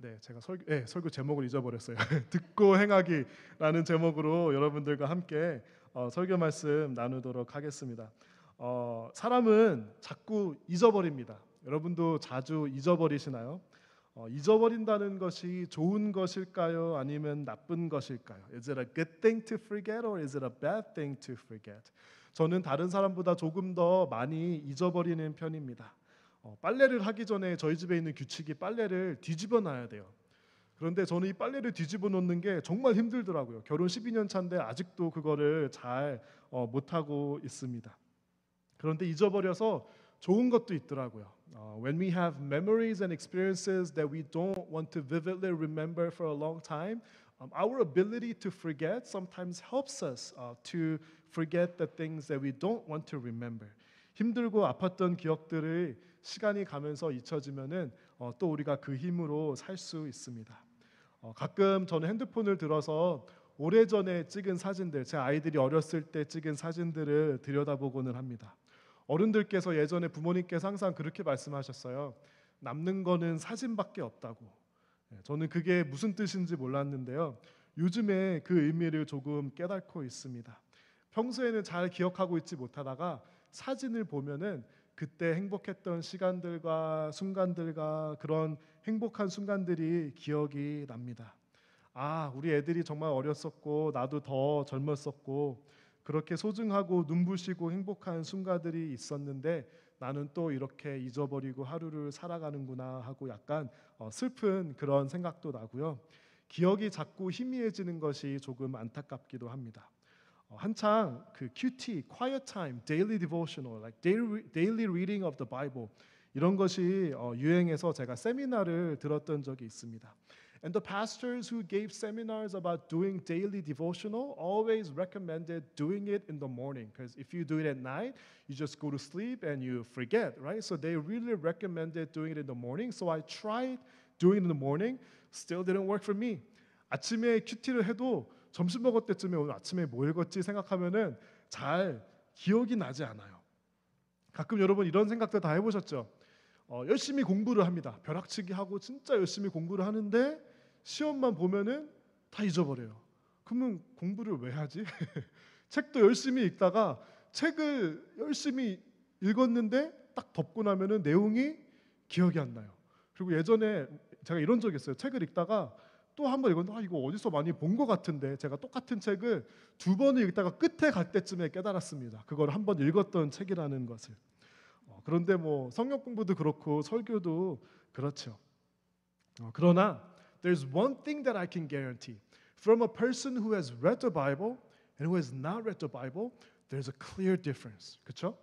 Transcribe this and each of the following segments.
네, 제가 설교 제목을 잊어버렸어요. 듣고 행하기라는 제목으로 여러분들과 함께 설교 말씀 나누도록 하겠습니다. 사람은 자꾸 잊어버립니다. 여러분도 자주 잊어버리시나요? 잊어버린다는 것이 좋은 것일까요? 아니면 나쁜 것일까요? Is it a good thing to forget or is it a bad thing to forget? 저는 다른 사람보다 조금 더 많이 잊어버리는 편입니다. 빨래를 하기 전에 저희 집에 있는 규칙이 빨래를 뒤집어 놔야 돼요. 그런데 저는 이 빨래를 뒤집어 놓는 게 정말 힘들더라고요. 결혼 12년 차인데 아직도 그거를 잘 못하고 있습니다. 그런데 잊어버려서 좋은 것도 있더라고요. When we have memories and experiences that we don't want to vividly remember for a long time, our ability to forget sometimes helps us to forget the things that we don't want to remember. 힘들고 아팠던 기억들을 시간이 가면서 잊혀지면은 또 우리가 그 힘으로 살 수 있습니다. 가끔 저는 핸드폰을 들어서 오래전에 찍은 사진들, 제 아이들이 어렸을 때 찍은 사진들을 들여다보고는 합니다. 어른들께서 예전에 부모님께서 항상 그렇게 말씀하셨어요. 남는 거는 사진밖에 없다고. 저는 그게 무슨 뜻인지 몰랐는데요. 요즘에 그 의미를 조금 깨닫고 있습니다. 평소에는 잘 기억하고 있지 못하다가 사진을 보면은 그때 행복했던 시간들과 순간들과 그런 행복한 순간들이 기억이 납니다. 아, 우리 애들이 정말 어렸었고 나도 더 젊었었고 그렇게 소중하고 눈부시고 행복한 순간들이 있었는데 나는 또 이렇게 잊어버리고 하루를 살아가는구나 하고 약간 슬픈 그런 생각도 나고요. 기억이 자꾸 희미해지는 것이 조금 안타깝기도 합니다. 한창 그 QT, Quiet Time, Daily Devotional, like daily reading of the Bible 이런 것이 유행해서 제가 세미나를 들었던 적이 있습니다. And the pastors who gave seminars about doing daily devotional always recommended doing it in the morning because if you do it at night, you just go to sleep and you forget, right? So they really recommended doing it in the morning. So I tried doing it in the morning, still didn't work for me. 아침에 QT를 해도 점심 먹을 때쯤에 오늘 아침에 뭐 읽었지 생각하면은 잘 기억이 나지 않아요. 가끔 여러분 이런 생각들 다 해보셨죠? 열심히 공부를 합니다. 벼락치기 하고 진짜 열심히 공부를 하는데 시험만 보면은 다 잊어버려요. 그러면 공부를 왜 하지? 책도 열심히 읽다가 책을 열심히 읽었는데 딱 덮고 나면은 내용이 기억이 안 나요. 그리고 예전에 제가 이런 적이 있어요. 책을 읽다가 또 한 번 읽었는데 이거 어디서 많이 본 것 같은데 제가 똑같은 책을 두 번을 읽다가 끝에 갈 때쯤에 깨달았습니다. 그걸 한 번 읽었던 책이라는 것을. 그런데 뭐 성경 공부도 그렇고 설교도 그렇죠. 그러나 there's one thing that I can guarantee. From a person who has read the Bible and who has not read the Bible, there's a clear difference. 그렇죠?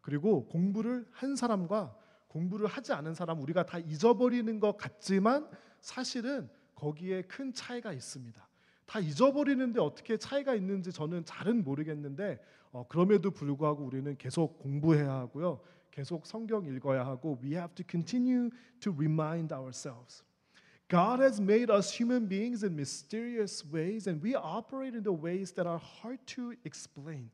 그리고 공부를 한 사람과 공부를 하지 않은 사람 우리가 다 잊어버리는 것 같지만 사실은 거기에 큰 차이가 있습니다. 다 잊어버리는데 어떻게 차이가 있는지 저는 잘은 모르겠는데 그럼에도 불구하고 우리는 계속 공부해야 하고요. 계속 성경 읽어야 하고 we have to continue to remind ourselves. God has made us human beings in mysterious ways and we operate in the ways that are hard to explain.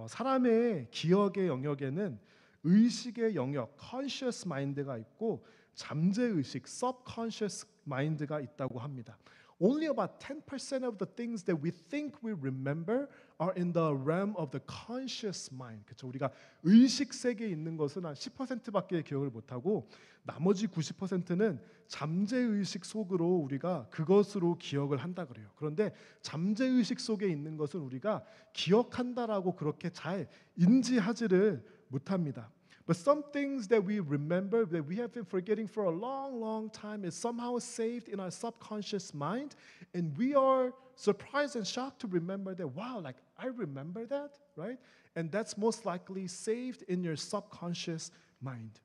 사람의 기억의 영역에는 의식의 영역, conscious mind가 있고 잠재의식, subconscious mind가 있다고 합니다. Only about 10% of the things that we think we remember are in the realm of the conscious mind. 그렇죠? 우리가 의식 세계에 있는 것은 한 10%밖에 기억을 못하고 나머지 90%는 잠재의식 속으로 우리가 그것으로 기억을 한다 그래요. 그런데 잠재의식 속에 있는 것은 우리가 기억한다라고 그렇게 잘 인지하지를 못합니다. But some things that we remember that we have been forgetting for a long, long time is somehow saved in our subconscious mind, and we are surprised and shocked to remember that. Wow, like I remember that, right? And that's most likely saved in your subconscious mind.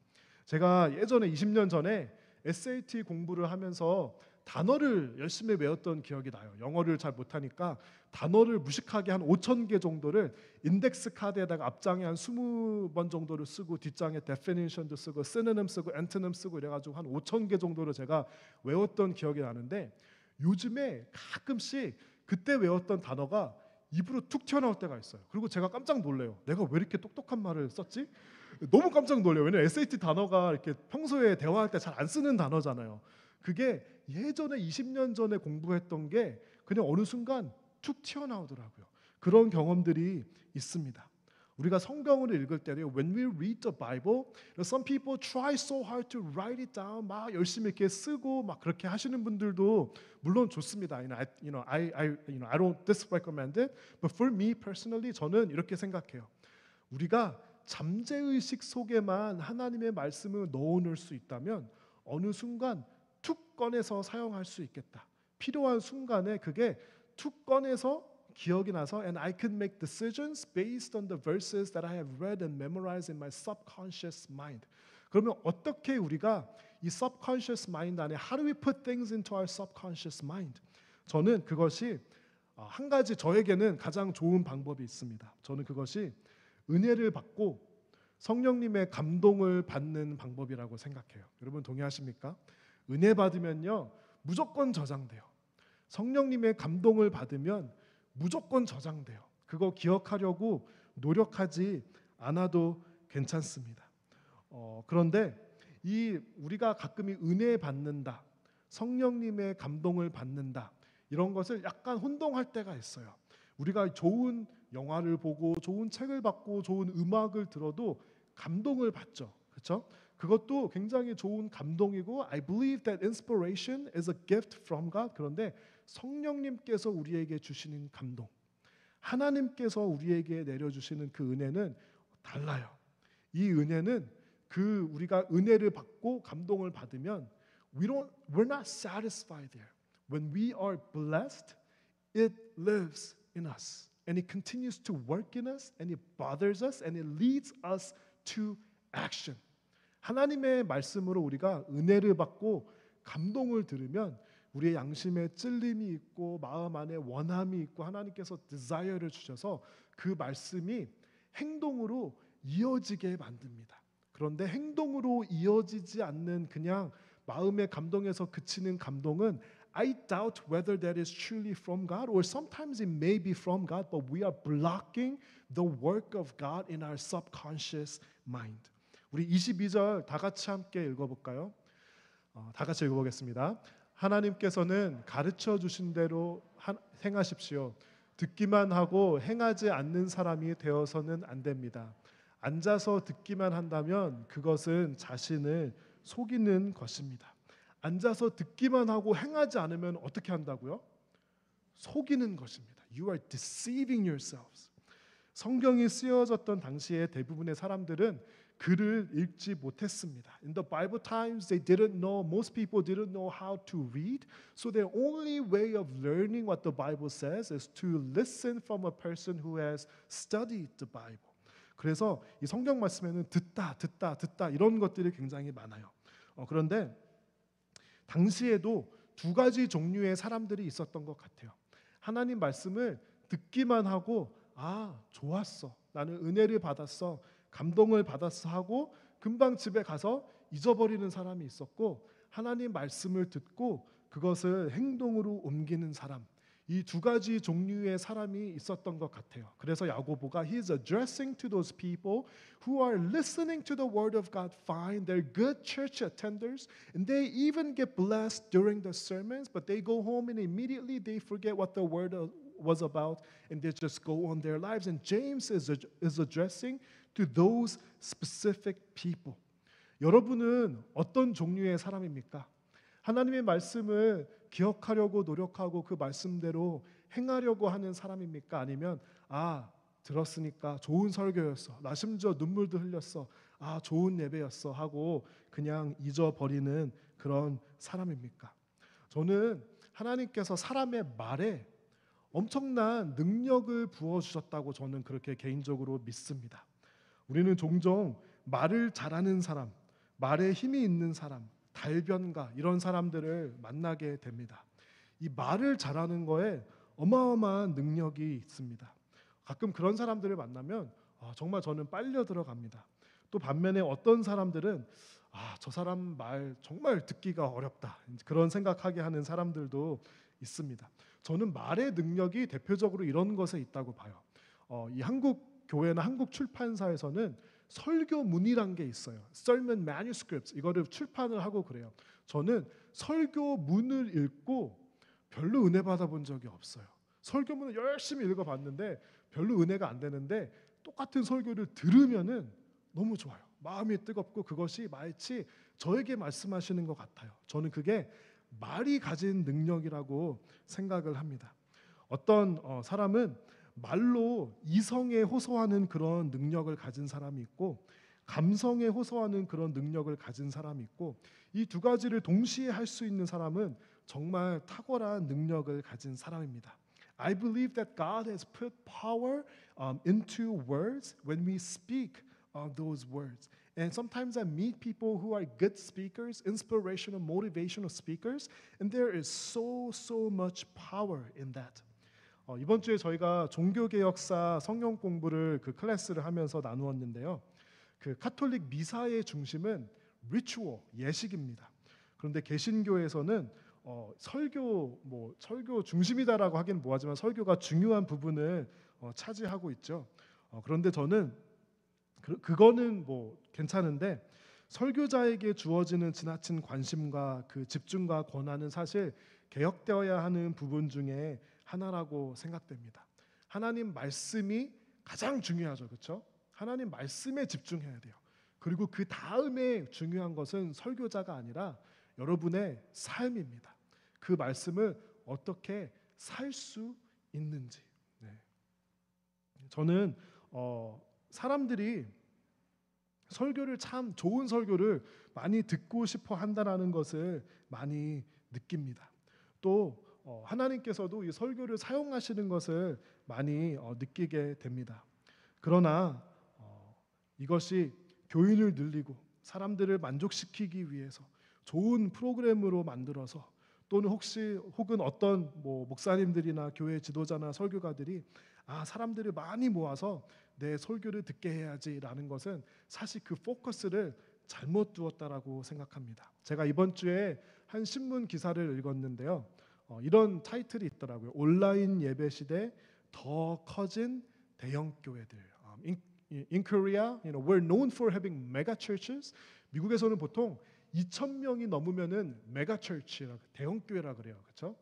제가 예전에 20년 전에 SAT 공부를 하면서 단어를 열심히 외웠던 기억이 나요. 영어를 잘 못하니까 단어를 무식하게 한 5,000개 정도를 인덱스 카드에다가 앞장에 한 20번 정도를 쓰고 뒷장에 definition도 쓰고 synonym 쓰고 antonym 쓰고 이래가지고 한 5,000개 정도를 제가 외웠던 기억이 나는데 요즘에 가끔씩 그때 외웠던 단어가 입으로 툭 튀어나올 때가 있어요. 그리고 제가 깜짝 놀래요. 내가 왜 이렇게 똑똑한 말을 썼지? 너무 깜짝 놀래요. 왜냐면 SAT 단어가 이렇게 평소에 대화할 때 잘 안 쓰는 단어잖아요. 그게 예전에 20년 전에 공부했던 게 그냥 어느 순간 툭 튀어나오더라고요. 그런 경험들이 있습니다. 우리가 성경을 읽을 때요, when we read the Bible, some people try so hard to write it down, 막 열심히 이렇게 쓰고 막 그렇게 하시는 분들도 물론 좋습니다. I don't disrecommend it, but for me personally, 저는 이렇게 생각해요. 우리가 잠재의식 속에만 하나님의 말씀을 넣어놓을 수 있다면 어느 순간 툭 꺼내서 사용할 수 있겠다. 필요한 순간에 그게 툭 꺼내서 기억이 나서 and I could make decisions based on the verses that I have read and memorized in my subconscious mind. 그러면 어떻게 우리가 이 subconscious mind 안에 how do we put things into our subconscious mind? 저는 그것이 한 가지 저에게는 가장 좋은 방법이 있습니다. 저는 그것이 은혜를 받고 성령님의 감동을 받는 방법이라고 생각해요. 여러분 동의하십니까? 은혜 받으면요 무조건 저장돼요. 성령님의 감동을 받으면 무조건 저장돼요. 그거 기억하려고 노력하지 않아도 괜찮습니다. 그런데 우리가 가끔 은혜 받는다, 성령님의 감동을 받는다 이런 것을 약간 혼동할 때가 있어요. 우리가 좋은 영화를 보고 좋은 책을 받고 좋은 음악을 들어도 감동을 받죠. 그렇죠? 그것도 굉장히 좋은 감동이고 I believe that inspiration is a gift from God. 그런데 성령님께서 우리에게 주시는 감동, 하나님께서 우리에게 내려주시는 그 은혜는 달라요. 이 은혜는 우리가 은혜를 받고 감동을 받으면 we're not satisfied there. When we are blessed, it lives in us. And it continues to work in us and it bothers us and it leads us to action. 하나님의 말씀으로 우리가 은혜를 받고 감동을 들으면 우리의 양심에 찔림이 있고 마음 안에 원함이 있고 하나님께서 desire를 주셔서 그 말씀이 행동으로 이어지게 만듭니다. 그런데 행동으로 이어지지 않는 그냥 마음의 감동에서 그치는 감동은 I doubt whether that is truly from God or sometimes it may be from God, but we are blocking the work of God in our subconscious mind. 우리 22절 다 같이 함께 읽어볼까요? 다 같이 읽어보겠습니다. 하나님께서는 가르쳐 주신 대로 행하십시오. 듣기만 하고 행하지 않는 사람이 되어서는 안 됩니다. 앉아서 듣기만 한다면 그것은 자신을 속이는 것입니다. 앉아서 듣기만 하고 행하지 않으면 어떻게 한다고요? 속이는 것입니다. You are deceiving yourselves. 성경이 쓰여졌던 당시에 대부분의 사람들은 글을 읽지 못했습니다. In the Bible times, they didn't know. Most people didn't know how to read. So their only way of learning what the Bible says is to listen from a person who has studied the Bible. 그래서 이 성경 말씀에는 듣다 이런 것들이 굉장히 많아요. 그런데 당시에도 두 가지 종류의 사람들이 있었던 것 같아요. 하나님 말씀을 듣기만 하고 좋았어. 나는 은혜를 받았어. 감동을 받았어 하고 금방 집에 가서 잊어버리는 사람이 있었고 하나님 말씀을 듣고 그것을 행동으로 옮기는 사람. 이 두 가지 종류의 사람이 있었던 것 같아요. 그래서 야고보가 He's addressing to those people who are listening to the word of God fine. They're good church attenders and they even get blessed during the sermons, but they go home and immediately they forget what the word was about and they just go on their lives. And James is addressing to those specific people. 여러분은 어떤 종류의 사람입니까? 하나님의 말씀을 기억하려고 노력하고 그 말씀대로 행하려고 하는 사람입니까? 아니면 들었으니까 좋은 설교였어. 나 심지어 눈물도 흘렸어. 좋은 예배였어 하고 그냥 잊어버리는 그런 사람입니까? 저는 하나님께서 사람의 말에 엄청난 능력을 부어주셨다고 저는 그렇게 개인적으로 믿습니다. 우리는 종종 말을 잘하는 사람, 말에 힘이 있는 사람, 달변가 이런 사람들을 만나게 됩니다. 이 말을 잘하는 거에 어마어마한 능력이 있습니다. 가끔 그런 사람들을 만나면 정말 저는 빨려 들어갑니다. 또 반면에 어떤 사람들은 저 사람 말 정말 듣기가 어렵다 그런 생각하게 하는 사람들도 있습니다. 저는 말의 능력이 대표적으로 이런 것에 있다고 봐요. 이 한국 교회나 한국 출판사에서는 설교문이란 게 있어요. Sermon manuscripts 이거를 출판을 하고 그래요. 저는 설교문을 읽고 별로 은혜 받아본 적이 없어요. 설교문을 열심히 읽어봤는데 별로 은혜가 안 되는데 똑같은 설교를 들으면은 너무 좋아요. 마음이 뜨겁고 그것이 마치 저에게 말씀하시는 것 같아요. 저는 그게 말이 가진 능력이라고 생각을 합니다. 어떤 사람은 말로 이성에 호소하는 그런 능력을 가진 사람이 있고 감성에 호소하는 그런 능력을 가진 사람이 있고 이 두 가지를 동시에 할 수 있는 사람은 정말 탁월한 능력을 가진 사람입니다. I believe that God has put power into words when we speak those words. And sometimes I meet people who are good speakers, inspirational, motivational speakers, and there is so much power in that. 이번 주에 저희가 종교개혁사 성경 공부를 그 클래스를 하면서 나누었는데요. 그 카톨릭 미사의 중심은 리추얼, 예식입니다. 그런데 개신교에서는 설교 중심이다라고 하기는 뭐하지만 설교가 중요한 부분을 차지하고 있죠. 그런데 저는 그거는 뭐 괜찮은데 설교자에게 주어지는 지나친 관심과 그 집중과 권한은 사실 개혁되어야 하는 부분 중에 하나라고 생각됩니다. 하나님 말씀이 가장 중요하죠, 그렇죠? 하나님 말씀에 집중해야 돼요. 그리고 그 다음에 중요한 것은 설교자가 아니라 여러분의 삶입니다. 그 말씀을 어떻게 살 수 있는지. 네. 저는 사람들이 설교를 참 좋은 설교를 많이 듣고 싶어 한다라는 것을 많이 느낍니다. 또 하나님께서도 이 설교를 사용하시는 것을 많이 느끼게 됩니다. 그러나 이것이 교인을 늘리고 사람들을 만족시키기 위해서 좋은 프로그램으로 만들어서 또는 혹은 어떤 목사님들이나 교회 지도자나 설교가들이 사람들을 많이 모아서 내 설교를 듣게 해야지라는 것은 사실 그 포커스를 잘못 두었다라고 생각합니다. 제가 이번 주에 한 신문 기사를 읽었는데요. 이런 타이틀이 있더라고요. 온라인 예배 시대 더 커진 대형 교회들. In Korea, we're known for having mega churches. 미국에서는 보통 2,000명이 넘으면은 메가 처치라 대형 교회라 그래요. 그렇죠?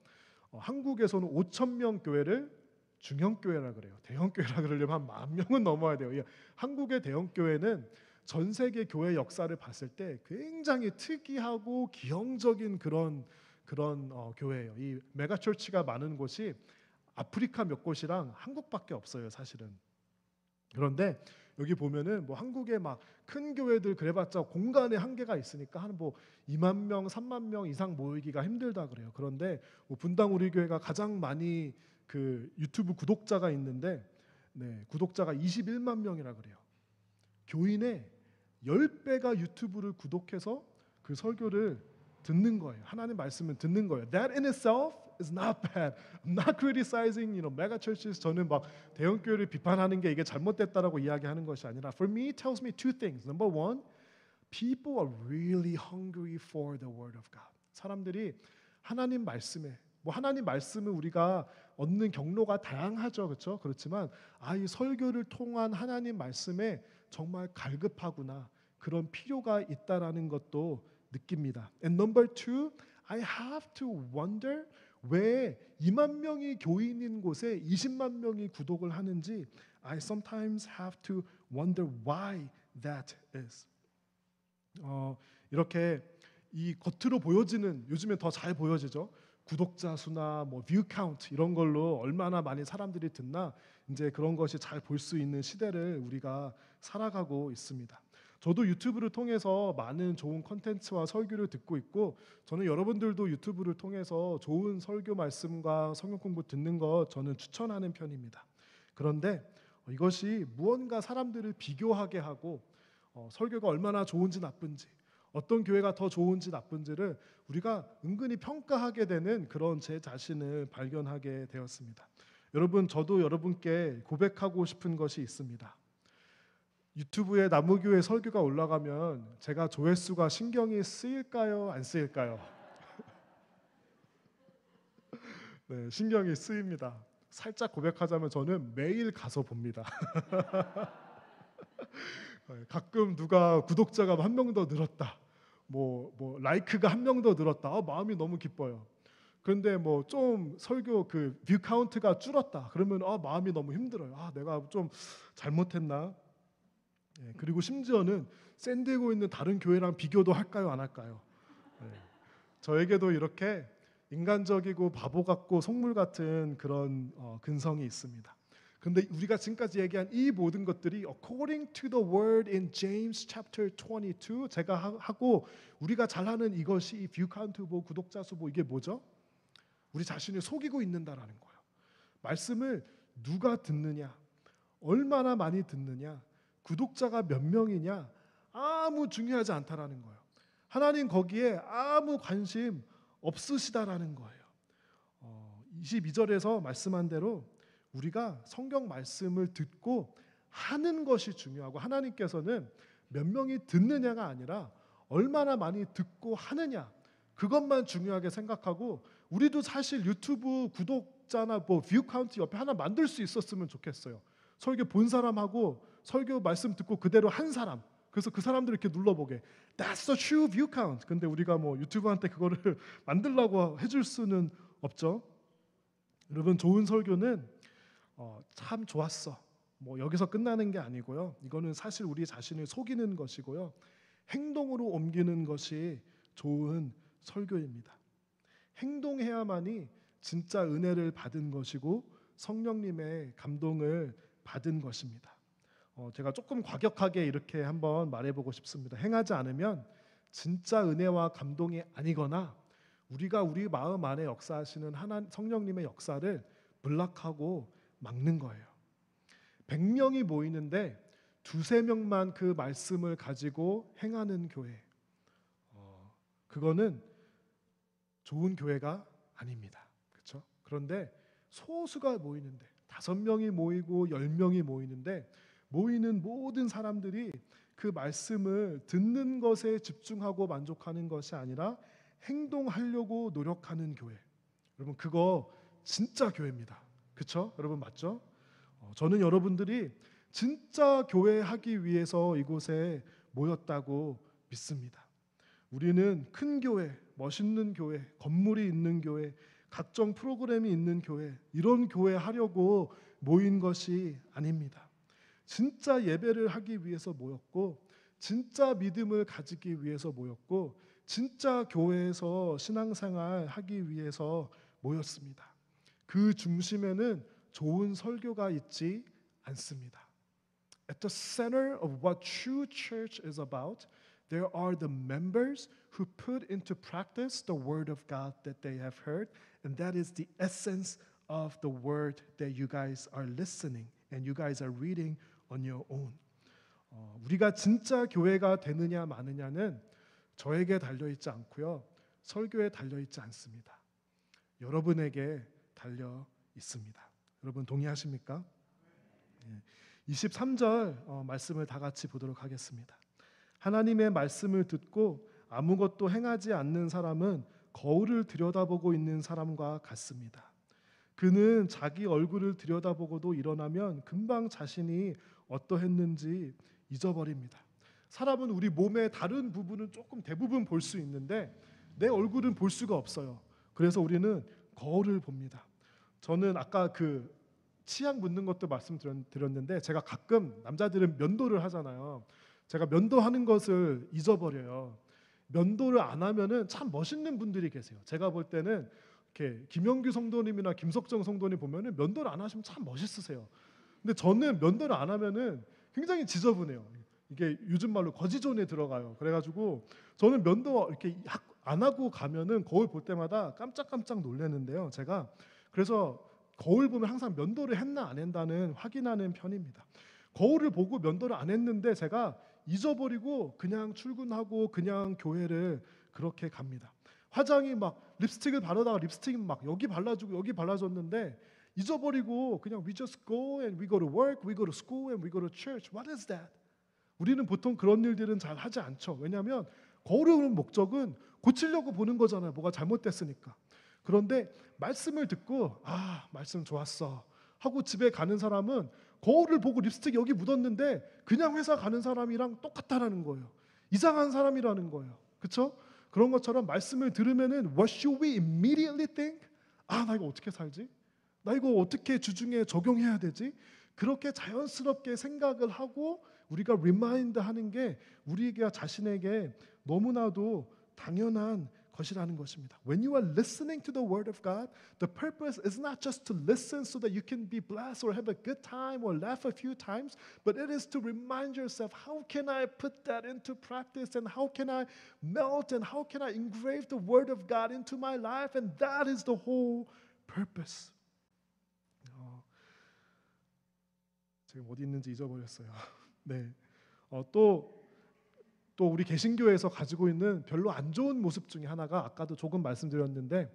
한국에서는 5,000명 교회를 중형 교회라 그래요. 대형 교회라 그러려면 한 10,000명은 넘어야 돼요. 한국의 대형 교회는 전 세계 교회 역사를 봤을 때 굉장히 특이하고 기형적인 그런 교회예요. 이 메가 처치가 많은 곳이 아프리카 몇 곳이랑 한국밖에 없어요, 사실은. 그런데 여기 보면은 한국의 막 큰 교회들 그래봤자 공간의 한계가 있으니까 한 2만 명, 3만 명 이상 모이기가 힘들다 그래요. 그런데 분당 우리 교회가 가장 많이 그 유튜브 구독자가 있는데 구독자가 21만 명이라 그래요. 교인의 10배가 유튜브를 구독해서 그 설교를 듣는 거예요. 하나님 말씀을 듣는 거예요. That in itself is not bad. I'm not criticizing, mega churches. 저는 막 대형 교회를 비판하는 게 이게 잘못됐다라고 이야기하는 것이 아니라, for me, it tells me two things. Number one, people are really hungry for the word of God. 사람들이 하나님 말씀에 하나님 말씀을 우리가 얻는 경로가 다양하죠, 그렇죠? 그렇지만 이 설교를 통한 하나님 말씀에 정말 갈급하구나, 그런 필요가 있다라는 것도 느낍니다. And number two, I have to wonder 왜 2만 명이 교인인 곳에 20만 명이 구독을 하는지 I sometimes have to wonder why that is. 이렇게 이 겉으로 보여지는, 요즘에 더 잘 보여지죠. 구독자 수나 뷰 카운트 이런 걸로 얼마나 많이 사람들이 듣나, 이제 그런 것이 잘 볼 수 있는 시대를 우리가 살아가고 있습니다. 저도 유튜브를 통해서 많은 좋은 콘텐츠와 설교를 듣고 있고, 저는 여러분들도 유튜브를 통해서 좋은 설교 말씀과 성경 공부 듣는 것 저는 추천하는 편입니다. 그런데 이것이 무언가 사람들을 비교하게 하고 설교가 얼마나 좋은지 나쁜지, 어떤 교회가 더 좋은지 나쁜지를 우리가 은근히 평가하게 되는 그런 제 자신을 발견하게 되었습니다. 여러분, 저도 여러분께 고백하고 싶은 것이 있습니다. 유튜브에 나무교회 설교가 올라가면 제가 조회수가 신경이 쓰일까요? 안 쓰일까요? 네, 신경이 쓰입니다. 살짝 고백하자면 저는 매일 가서 봅니다. 가끔 누가 구독자가 1명 더 늘었다, 뭐 라이크가 한 명 더 늘었다. 마음이 너무 기뻐요. 그런데 뭐 좀 설교 그 뷰 카운트가 줄었다. 그러면 마음이 너무 힘들어요. 내가 좀 잘못했나? 그리고 심지어는 샌디에고에 있는 다른 교회랑 비교도 할까요, 안 할까요? 저에게도 이렇게 인간적이고 바보 같고 속물 같은 그런 근성이 있습니다. 근데 우리가 지금까지 얘기한 이 모든 것들이 according to the word in James chapter 22 제가 하고 우리가 잘하는 이것이 이 뷰 카운트 뭐 구독자 수 뭐 이게 뭐죠? 우리 자신을 속이고 있는다라는 거예요. 말씀을 누가 듣느냐, 얼마나 많이 듣느냐, 구독자가 몇 명이냐 아무 중요하지 않다라는 거예요. 하나님 거기에 아무 관심 없으시다라는 거예요. 22절에서 말씀한 대로 우리가 성경 말씀을 듣고 하는 것이 중요하고 하나님께서는 몇 명이 듣느냐가 아니라 얼마나 많이 듣고 하느냐 그것만 중요하게 생각하고 우리도 사실 유튜브 구독자나 뭐 뷰 카운트 옆에 하나 만들 수 있었으면 좋겠어요. 설교 본 사람하고 설교 말씀 듣고 그대로 한 사람 그래서 그 사람들 이렇게 눌러보게 That's the true view count. 근데 우리가 뭐 유튜브한테 그거를 만들라고 해줄 수는 없죠. 여러분 좋은 설교는 참 좋았어. 뭐 여기서 끝나는 게 아니고요. 이거는 사실 우리 자신을 속이는 것이고요. 행동으로 옮기는 것이 좋은 설교입니다. 행동해야만이 진짜 은혜를 받은 것이고 성령님의 감동을 받은 것입니다. 제가 조금 과격하게 이렇게 한번 말해보고 싶습니다. 행하지 않으면 진짜 은혜와 감동이 아니거나 우리가 우리 마음 안에 역사하시는 성령님의 역사를 블락하고 막는 거예요. 100명이 모이는데 두세 명만 그 말씀을 가지고 행하는 교회, 그거는 좋은 교회가 아닙니다. 그렇죠? 그런데 소수가 모이는데 5명이 모이고 10명이 모이는데 모이는 모든 사람들이 그 말씀을 듣는 것에 집중하고 만족하는 것이 아니라 행동하려고 노력하는 교회. 여러분 그거 진짜 교회입니다. 그렇죠? 여러분 맞죠? 저는 여러분들이 진짜 교회 하기 위해서 이곳에 모였다고 믿습니다. 우리는 큰 교회, 멋있는 교회, 건물이 있는 교회, 각종 프로그램이 있는 교회 이런 교회 하려고 모인 것이 아닙니다. 진짜 예배를 하기 위해서 모였고 진짜 믿음을 가지기 위해서 모였고 진짜 교회에서 신앙생활 하기 위해서 모였습니다. 그 중심에는 좋은 설교가 있지 않습니다. At the center of what true church is about, there are the members who put into practice the word of God that they have heard, and that is the essence of the word that you guys are listening and you guys are reading on your own. 우리가 진짜 교회가 되느냐 마느냐는 저에게 달려 있지 않고요. 설교에 달려 있지 않습니다. 여러분에게 달려 있습니다. 여러분 동의하십니까? 23절 말씀을 다 같이 보도록 하겠습니다. 하나님의 말씀을 듣고 아무것도 행하지 않는 사람은 거울을 들여다보고 있는 사람과 같습니다. 그는 자기 얼굴을 들여다보고도 일어나면 금방 자신이 어떠했는지 잊어버립니다. 사람은 우리 몸의 다른 부분은 조금 대부분 볼 수 있는데 내 얼굴은 볼 수가 없어요. 그래서 우리는 거울을 봅니다. 저는 아까 그 치약 묻는 것도 말씀드렸는데 제가 가끔 남자들은 면도를 하잖아요. 제가 면도하는 것을 잊어버려요. 면도를 안 하면은 참 멋있는 분들이 계세요. 제가 볼 때는 이렇게 김영규 성도님이나 김석정 성도님 보면은 면도를 안 하시면 참 멋있으세요. 근데 저는 면도를 안 하면은 굉장히 지저분해요. 이게 요즘 말로 거지존에 들어가요. 그래가지고 저는 면도 이렇게 안 하고 가면은 거울 볼 때마다 깜짝깜짝 놀라는데요. 제가 그래서 거울 보면 항상 면도를 했나 안 했나는 확인하는 편입니다. 거울을 보고 면도를 안 했는데 제가 잊어버리고 그냥 출근하고 그냥 교회를 그렇게 갑니다. 화장이 막 립스틱을 바르다가 립스틱이 막 여기 발라주고 여기 발라줬는데 잊어버리고 그냥 we just go and we go to work, we go to school and we go to church. What is that? 우리는 보통 그런 일들은 잘 하지 않죠. 왜냐하면 거울을 보는 목적은 고치려고 보는 거잖아요. 뭐가 잘못됐으니까. 그런데 말씀을 듣고 말씀 좋았어 하고 집에 가는 사람은 거울을 보고 립스틱 여기 묻었는데 그냥 회사 가는 사람이랑 똑같다라는 거예요. 이상한 사람이라는 거예요. 그렇죠? 그런 것처럼 말씀을 들으면은 what should we immediately think? 나 이거 어떻게 살지? 나 이거 어떻게 주중에 적용해야 되지? 그렇게 자연스럽게 생각을 하고 우리가 리마인드 하는 게 우리에게 자신에게 너무나도 당연한 것이라는 것입니다. When you are listening to the word of God, the purpose is not just to listen so that you can be blessed or have a good time or laugh a few times, but it is to remind yourself, how can I put that into practice and how can I melt and how can I engrave the word of God into my life? And that is the whole purpose. 지금 어디 있는지 잊어버렸어요. 네. 또 우리 개신교에서 가지고 있는 별로 안 좋은 모습 중에 하나가 아까도 조금 말씀드렸는데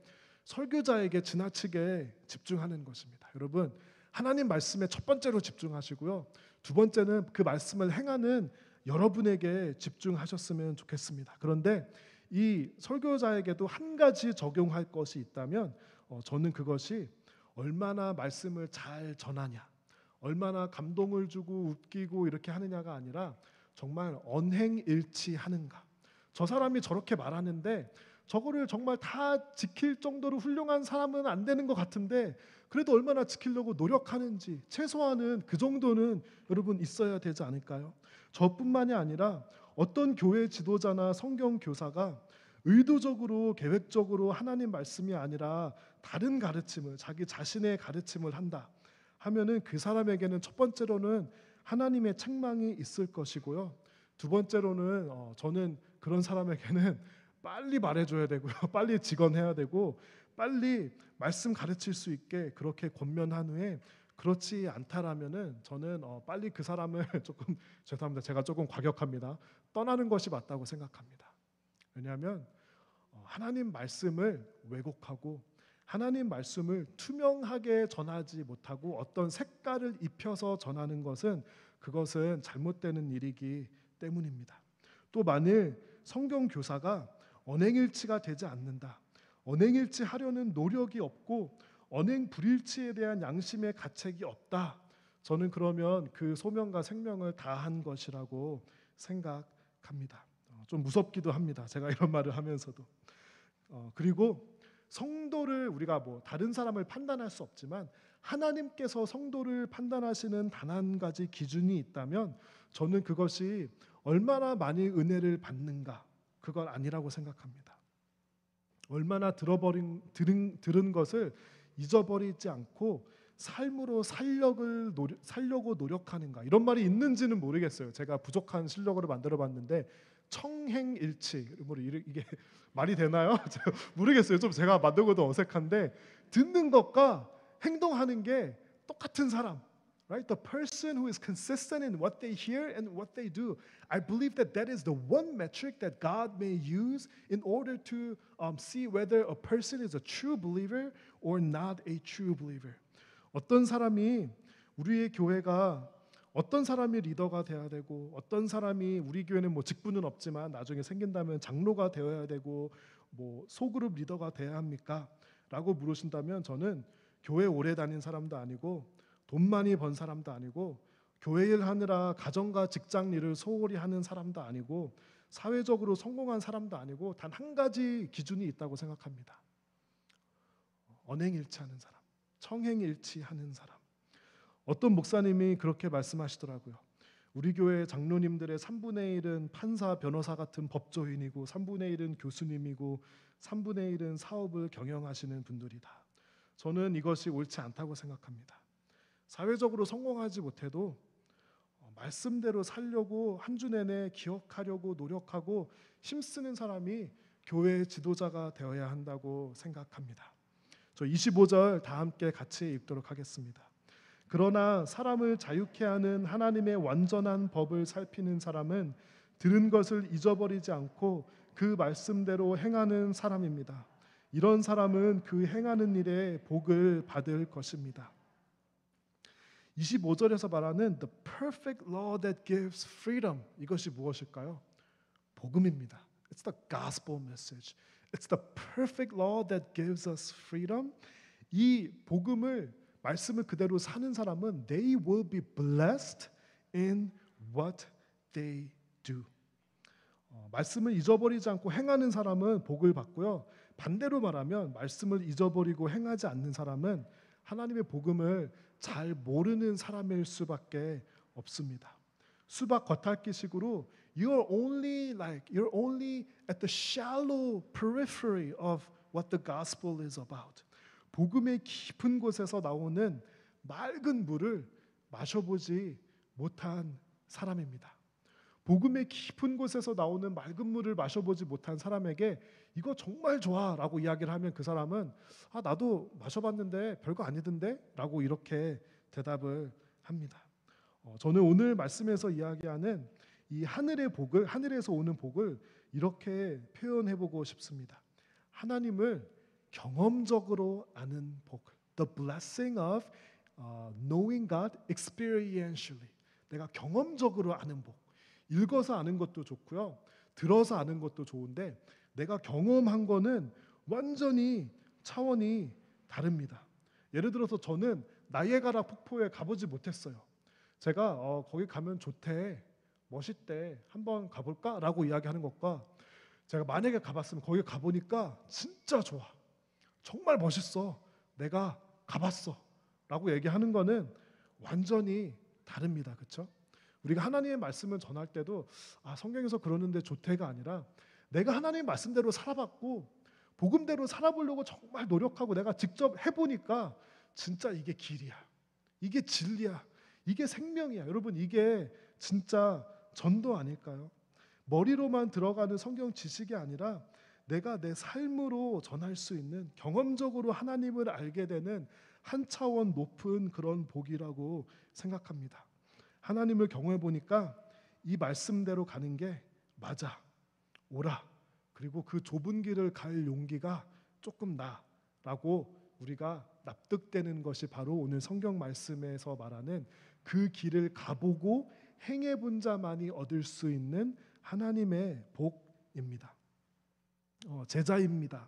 설교자에게 지나치게 집중하는 것입니다. 여러분, 하나님 말씀에 첫 번째로 집중하시고요. 두 번째는 그 말씀을 행하는 여러분에게 집중하셨으면 좋겠습니다. 그런데 이 설교자에게도 한 가지 적용할 것이 있다면 저는 그것이 얼마나 말씀을 잘 전하냐, 얼마나 감동을 주고 웃기고 이렇게 하느냐가 아니라 정말 언행일치하는가. 저 사람이 저렇게 말하는데 저거를 정말 다 지킬 정도로 훌륭한 사람은 안 되는 것 같은데 그래도 얼마나 지키려고 노력하는지 최소한은 그 정도는 여러분 있어야 되지 않을까요? 저뿐만이 아니라 어떤 교회 지도자나 성경 교사가 의도적으로 계획적으로 하나님 말씀이 아니라 다른 가르침을 자기 자신의 가르침을 한다 하면은 그 사람에게는 첫 번째로는 하나님의 책망이 있을 것이고요. 두 번째로는 저는 그런 사람에게는 빨리 말해줘야 되고요. 빨리 직언해야 되고 빨리 말씀 가르칠 수 있게 그렇게 권면한 후에 그렇지 않다라면은 저는 빨리 그 사람을 조금 죄송합니다. 제가 조금 과격합니다. 떠나는 것이 맞다고 생각합니다. 왜냐하면 하나님 말씀을 왜곡하고 하나님 말씀을 투명하게 전하지 못하고 어떤 색깔을 입혀서 전하는 그것은 잘못되는 일이기 때문입니다. 또 만일 성경 교사가 언행일치가 되지 않는다. 언행일치 하려는 노력이 없고 언행 불일치에 대한 양심의 가책이 없다. 저는 그러면 그 소명과 생명을 다한 것이라고 생각합니다. 좀 무섭기도 합니다. 제가 이런 말을 하면서도. 그리고 성도를 우리가 다른 사람을 판단할 수 없지만 하나님께서 성도를 판단하시는 단 한 가지 기준이 있다면 저는 그것이 얼마나 많이 은혜를 받는가 그건 아니라고 생각합니다. 얼마나 들은 것을 잊어버리지 않고 삶으로 살려고 노력하는가 이런 말이 있는지는 모르겠어요. 제가 부족한 실력으로 만들어봤는데 청행일치 이게 말이 되나요? 모르겠어요. 좀 제가 만들고도 어색한데 듣는 것과 행동하는 게 똑같은 사람, right? The person who is consistent in what they hear and what they do. I believe that is the one metric that God may use in order to see whether a person is a true believer or not a true believer. 어떤 사람이 우리의 교회가 어떤 사람이 리더가 되어야 되고 어떤 사람이 우리 교회는 직분은 없지만 나중에 생긴다면 장로가 되어야 되고 소그룹 리더가 되어야 합니까? 라고 물으신다면 저는 교회 오래 다닌 사람도 아니고 돈 많이 번 사람도 아니고 교회 일 하느라 가정과 직장 일을 소홀히 하는 사람도 아니고 사회적으로 성공한 사람도 아니고 단 한 가지 기준이 있다고 생각합니다. 언행일치하는 사람, 청행일치하는 사람. 어떤 목사님이 그렇게 말씀하시더라고요. 우리 교회 장로님들의 3분의 1은 판사, 변호사 같은 법조인이고 3분의 1은 교수님이고 3분의 1은 사업을 경영하시는 분들이다. 저는 이것이 옳지 않다고 생각합니다. 사회적으로 성공하지 못해도 말씀대로 살려고 한 주 내내 기억하려고 노력하고 힘쓰는 사람이 교회의 지도자가 되어야 한다고 생각합니다. 저 25절 다 함께 같이 읽도록 하겠습니다. 그러나 사람을 자유케 하는 하나님의 완전한 법을 살피는 사람은 들은 것을 잊어버리지 않고 그 말씀대로 행하는 사람입니다. 이런 사람은 그 행하는 일에 복을 받을 것입니다. 25절에서 말하는 the perfect law that gives freedom, 이것이 무엇일까요? 복음입니다. It's the gospel message. It's the perfect law that gives us freedom. 이 복음을 말씀을 그대로 사는 사람은 they will be blessed in what they do. 말씀을 잊어버리지 않고 행하는 사람은 복을 받고요. 반대로 말하면 말씀을 잊어버리고 행하지 않는 사람은 하나님의 복음을 잘 모르는 사람일 수밖에 없습니다. 수박 겉핥기식으로 you're only at the shallow periphery of what the gospel is about. 복음의 깊은 곳에서 나오는 맑은 물을 마셔보지 못한 사람입니다. 복음의 깊은 곳에서 나오는 맑은 물을 마셔보지 못한 사람에게 이거 정말 좋아라고 이야기를 하면 그 사람은 나도 마셔봤는데 별거 아니던데 라고 이렇게 대답을 합니다. 저는 오늘 말씀에서 이야기하는 이 하늘의 복을, 하늘에서 오는 복을 이렇게 표현해보고 싶습니다. 하나님을 경험적으로 아는 복, the blessing of knowing God experientially. 내가 경험적으로 아는 복. 읽어서 아는 것도 좋고요, 들어서 아는 것도 좋은데 내가 경험한 거는 완전히 차원이 다릅니다. 예를 들어서 저는 나이아가라 폭포에 가보지 못했어요. 제가 거기 가면 좋대, 멋있대, 한번 가볼까라고 이야기하는 것과 제가 만약에 가봤으면 거기 가보니까 진짜 좋아, 정말 멋있어, 내가 가봤어 라고 얘기하는 거는 완전히 다릅니다. 그렇죠? 우리가 하나님의 말씀을 전할 때도 성경에서 그러는데 좋대가 아니라 내가 하나님의 말씀대로 살아봤고 복음대로 살아보려고 정말 노력하고 내가 직접 해보니까 진짜 이게 길이야, 이게 진리야, 이게 생명이야. 여러분, 이게 진짜 전도 아닐까요? 머리로만 들어가는 성경 지식이 아니라 내가 내 삶으로 전할 수 있는, 경험적으로 하나님을 알게 되는 한 차원 높은 그런 복이라고 생각합니다. 하나님을 경험해 보니까 이 말씀대로 가는 게 맞아, 오라, 그리고 그 좁은 길을 갈 용기가 조금 나라고 우리가 납득되는 것이 바로 오늘 성경 말씀에서 말하는 그 길을 가보고 행해 본 자만이 얻을 수 있는 하나님의 복입니다. 제자입니까?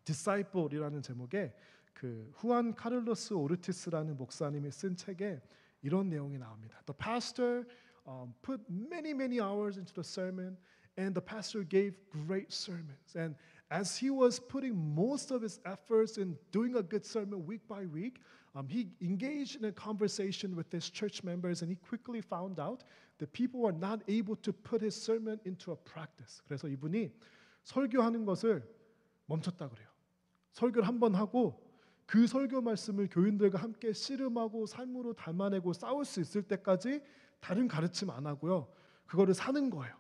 disciple이라는 제목의 그 후안 카를로스 오르티스라는 목사님이 쓴 책에 이런 내용이 나옵니다. The pastor put many hours into the sermon, and the pastor gave great sermons. And as he was putting most of his efforts in doing a good sermon week by week, he engaged in a conversation with his church members, and he quickly found out that people were not able to put his sermon into a practice. 그래서 이분이 설교하는 것을 멈췄다 그래요. 설교를 한번 하고 그 설교 말씀을 교인들과 함께 씨름하고 삶으로 담아내고 싸울 수 있을 때까지 다른 가르침 안 하고요, 그거를 사는 거예요.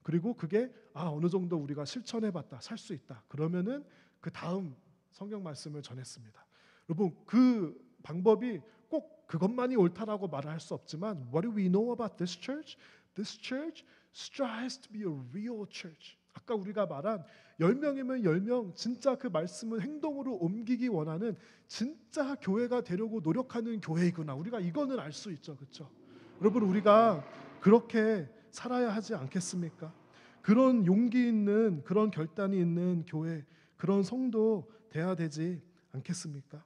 그리고 그게 어느 정도 우리가 실천해봤다, 살 수 있다, 그러면은 그 다음 성경 말씀을 전했습니다. 여러분, 그 방법이 꼭 그것만이 옳다라고 말할 수 없지만 What do we know about this church? This church strives to be a real church. 아까 우리가 말한 10명이면 10명 진짜 그 말씀을 행동으로 옮기기 원하는 진짜 교회가 되려고 노력하는 교회이구나. 우리가 이거는 알 수 있죠. 그렇죠? 여러분, 우리가 그렇게 살아야 하지 않겠습니까? 그런 용기 있는, 그런 결단이 있는 교회, 그런 성도 돼야 되지 않겠습니까?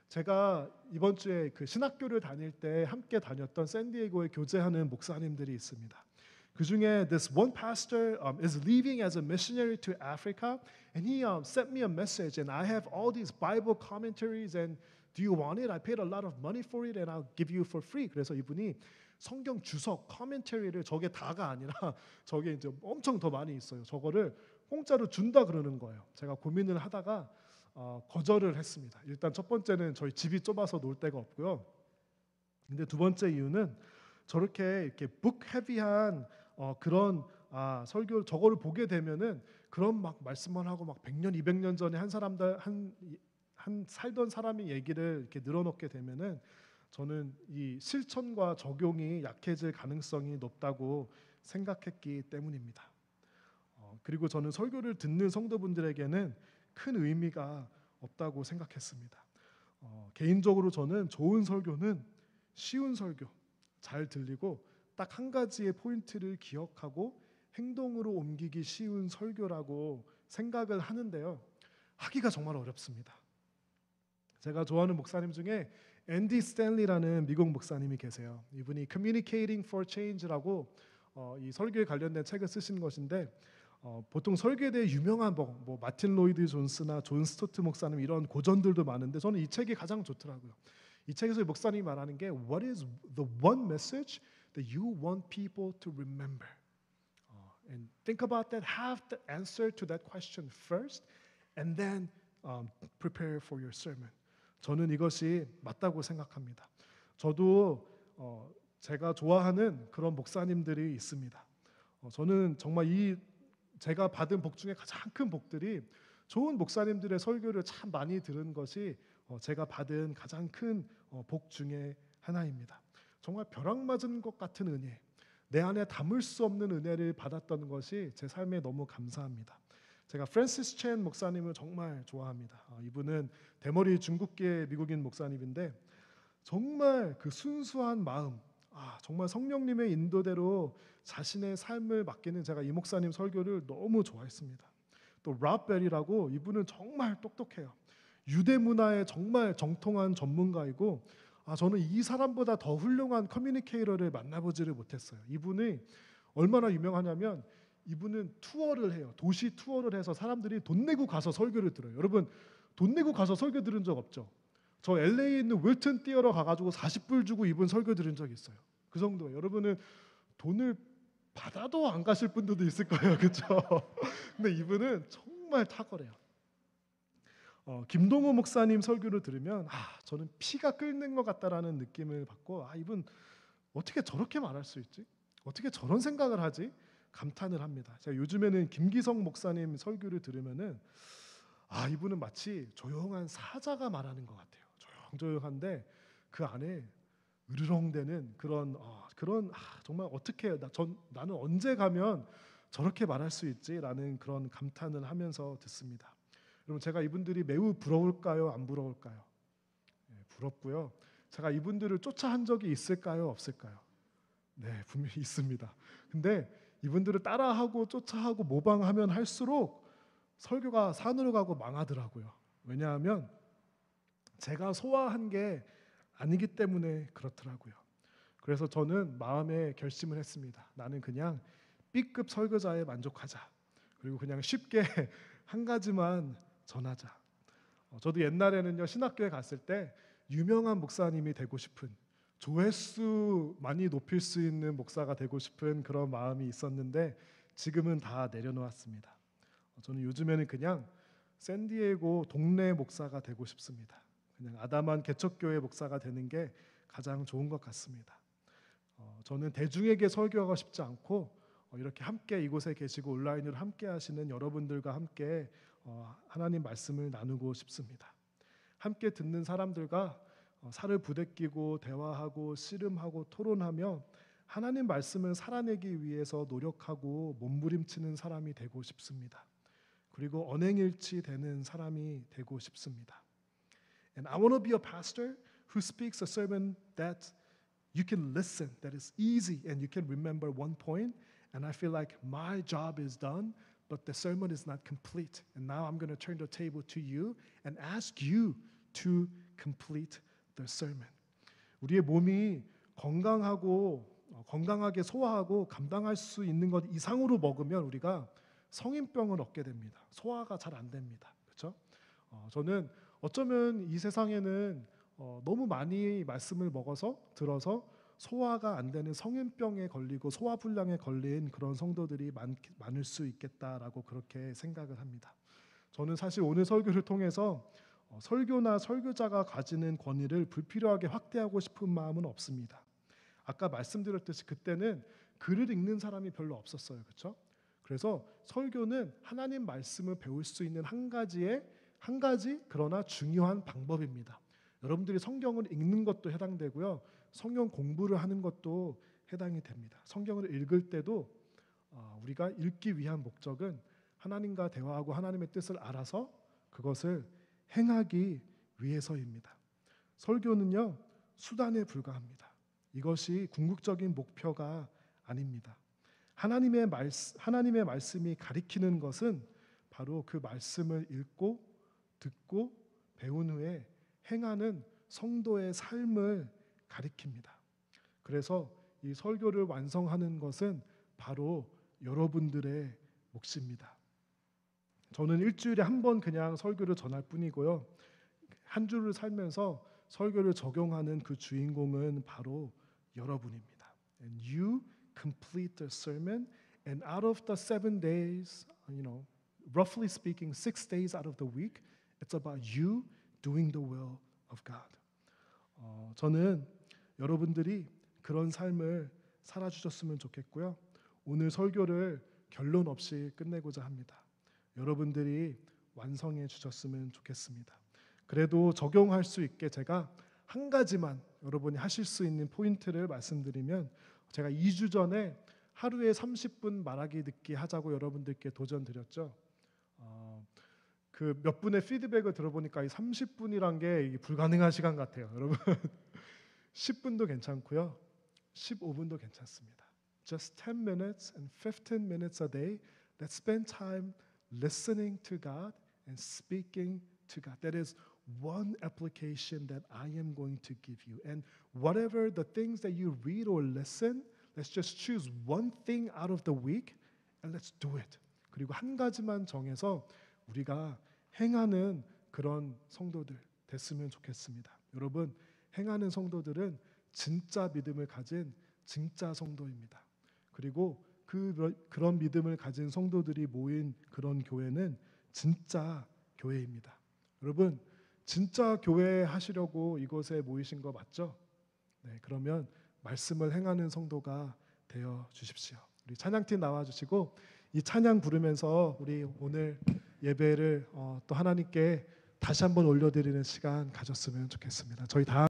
제가 이번 주에 그 신학교를 다닐 때 함께 다녔던 샌디에고에 교제하는 목사님들이 있습니다. 그 중에 this one pastor is leaving as a missionary to Africa, and he sent me a message, and I have all these Bible commentaries, and do you want it? I paid a lot of money for it, and I'll give you for free. 그래서 이분이 성경 주석 커멘터리를, 저게 다가 아니라 저게 이제 엄청 더 많이 있어요. 저거를 공짜로 준다 그러는 거예요. 제가 고민을 하다가 거절을 했습니다. 일단 첫 번째는 저희 집이 좁아서 놓을 데가 없고요. 근데 두 번째 이유는 저렇게 이렇게 북 헤비한 그런 설교, 저거를 보게 되면은 그런 막 말씀만 하고 막 100년 200년 전에 한 사람들 한 살던 사람의 얘기를 이렇게 늘어놓게 되면은 저는 이 실천과 적용이 약해질 가능성이 높다고 생각했기 때문입니다. 그리고 저는 설교를 듣는 성도분들에게는 큰 의미가 없다고 생각했습니다. 개인적으로 저는 좋은 설교는 쉬운 설교, 잘 들리고 딱 한 가지의 포인트를 기억하고 행동으로 옮기기 쉬운 설교라고 생각을 하는데요, 하기가 정말 어렵습니다. 제가 좋아하는 목사님 중에 앤디 스탠리라는 미국 목사님이 계세요. 이분이 Communicating for Change라고 이 설교에 관련된 책을 쓰신 것인데 보통 설교에 대해 유명한 뭐 마틴 로이드 존스나 존 스토트 목사님 이런 고전들도 많은데 저는 이 책이 가장 좋더라고요. 이 책에서 목사님이 말하는 게 What is the one message that you want people to remember? And think about that. Have the answer to that question first, and then prepare for your sermon. 저는 이것이 맞다고 생각합니다. 저도 제가 좋아하는 그런 목사님들이 있습니다. 저는 정말 제가 받은 복 중에 가장 큰 복들이 좋은 목사님들의 설교를 참 많이 들은 것이 제가 받은 가장 큰 복 중에 하나입니다. 정말 벼락 맞은 것 같은 은혜, 내 안에 담을 수 없는 은혜를 받았던 것이 제 삶에 너무 감사합니다. 제가 프랜시스 첸 목사님을 정말 좋아합니다. 이분은 대머리 중국계 미국인 목사님인데 정말 그 순수한 마음, 정말 성령님의 인도대로 자신의 삶을 맡기는 제가 이 목사님 설교를 너무 좋아했습니다. 또 랍 벨이라고 이분은 정말 똑똑해요. 유대 문화에 정말 정통한 전문가이고 저는 이 사람보다 더 훌륭한 커뮤니케이터를 만나보지를 못했어요. 이분이 얼마나 유명하냐면 이분은 투어를 해요. 도시 투어를 해서 사람들이 돈 내고 가서 설교를 들어요. 여러분 돈 내고 가서 설교 들은 적 없죠? 저 LA에 있는 윌튼 띠어러 가가지고 40불 주고 이분 설교 들은 적 있어요. 그 정도예요. 여러분은 돈을 받아도 안 가실 분들도 있을 거예요. 그렇죠? 근데 이분은 정말 탁월해요. 김동호 목사님 설교를 들으면 저는 피가 끓는 것 같다라는 느낌을 받고 이분 어떻게 저렇게 말할 수 있지? 어떻게 저런 생각을 하지? 감탄을 합니다. 제가 요즘에는 김기성 목사님 설교를 들으면은 이분은 마치 조용한 사자가 말하는 것 같아요. 조용조용한데 그 안에 으르렁대는 그런 정말 어떻게 나는 언제 가면 저렇게 말할 수 있지라는 그런 감탄을 하면서 듣습니다. 여러분 제가 이분들이 매우 부러울까요? 안 부러울까요? 부럽고요. 제가 이분들을 쫓아한 적이 있을까요? 없을까요? 네, 분명히 있습니다. 근데 이분들을 따라하고 쫓아하고 모방하면 할수록 설교가 산으로 가고 망하더라고요. 왜냐하면 제가 소화한 게 아니기 때문에 그렇더라고요. 그래서 저는 마음에 결심을 했습니다. 나는 그냥 B급 설교자에 만족하자. 그리고 그냥 쉽게 한 가지만 전하자. 저도 옛날에는요 신학교에 갔을 때 유명한 목사님이 되고 싶은, 조회수 많이 높일 수 있는 목사가 되고 싶은 그런 마음이 있었는데 지금은 다 내려놓았습니다. 저는 요즘에는 그냥 샌디에고 동네 목사가 되고 싶습니다. 그냥 아담한 개척교회 목사가 되는 게 가장 좋은 것 같습니다. 저는 대중에게 설교하고 싶지 않고 이렇게 함께 이곳에 계시고 온라인으로 함께 하시는 여러분들과 함께 하나님 말씀을 나누고 싶습니다. 함께 듣는 사람들과 살을 부대끼고 대화하고 씨름하고 토론하며 하나님 말씀을 살아내기 위해서 노력하고 몸부림치는 사람이 되고 싶습니다. 그리고 언행일치 되는 사람이 되고 싶습니다. And I want to be a pastor who speaks a sermon that you can listen, that is easy and you can remember one point. And I feel like my job is done, but the sermon is not complete. And now I'm going to turn the table to you and ask you to complete the sermon. 우리의 몸이 건강하게 소화하고 감당할 수 있는 것 이상으로 먹으면 우리가 성인병을 얻게 됩니다. 소화가 잘 안 됩니다. 그렇죠? 저는 어쩌면 이 세상에는 너무 많이 말씀을 들어서 소화가 안 되는 성인병에 걸리고 소화불량에 걸린 그런 성도들이 많을 수 있겠다라고 그렇게 생각을 합니다. 저는 사실 오늘 설교를 통해서 설교나 설교자가 가지는 권위를 불필요하게 확대하고 싶은 마음은 없습니다. 아까 말씀드렸듯이 그때는 글을 읽는 사람이 별로 없었어요. 그렇죠? 그래서 설교는 하나님 말씀을 배울 수 있는 한 가지 그러나 중요한 방법입니다. 여러분들이 성경을 읽는 것도 해당되고요. 성경 공부를 하는 것도 해당이 됩니다. 성경을 읽을 때도 우리가 읽기 위한 목적은 하나님과 대화하고 하나님의 뜻을 알아서 그것을 행하기 위해서입니다. 설교는요 수단에 불과합니다. 이것이 궁극적인 목표가 아닙니다. 하나님의 말씀이 가리키는 것은 바로 그 말씀을 읽고 듣고 배운 후에 행하는 성도의 삶을 가리킵니다. 그래서 이 설교를 완성하는 것은 바로 여러분들의 몫입니다. 저는 일주일에 한 번 그냥 설교를 전할 뿐이고요. 한 주를 살면서 설교를 적용하는 그 주인공은 바로 여러분입니다. And you complete the sermon, and out of the 7 days, roughly speaking, 6 days out of the week, it's about you doing the will of God. 저는 여러분들이 그런 삶을 살아주셨으면 좋겠고요. 오늘 설교를 결론 없이 끝내고자 합니다. 여러분들이 완성해 주셨으면 좋겠습니다. 그래도 적용할 수 있게 제가 한 가지만 여러분이 하실 수 있는 포인트를 말씀드리면, 제가 2주 전에 하루에 30분 말하기 듣기 하자고 여러분들께 도전 드렸죠. 그 몇 분의 피드백을 들어보니까 이 30분이란 게 불가능한 시간 같아요. 여러분 10분도 괜찮고요. 15분도 괜찮습니다. Just 10 minutes and 15 minutes a day that spend time listening to God and speaking to God. That is one application that I am going to give you. And whatever the things that you read or listen, let's just choose one thing out of the week and let's do it. 그리고 한 가지만 정해서 우리가 행하는 그런 성도들 됐으면 좋겠습니다. 여러분, 행하는 성도들은 진짜 믿음을 가진 진짜 성도입니다. 그리고 그런 믿음을 가진 성도들이 모인 그런 교회는 진짜 교회입니다. 여러분, 진짜 교회 하시려고 이곳에 모이신 거 맞죠? 네, 그러면 말씀을 행하는 성도가 되어 주십시오. 우리 찬양팀 나와 주시고 이 찬양 부르면서 우리 오늘 예배를 또 하나님께 다시 한번 올려드리는 시간 가졌으면 좋겠습니다. 저희 다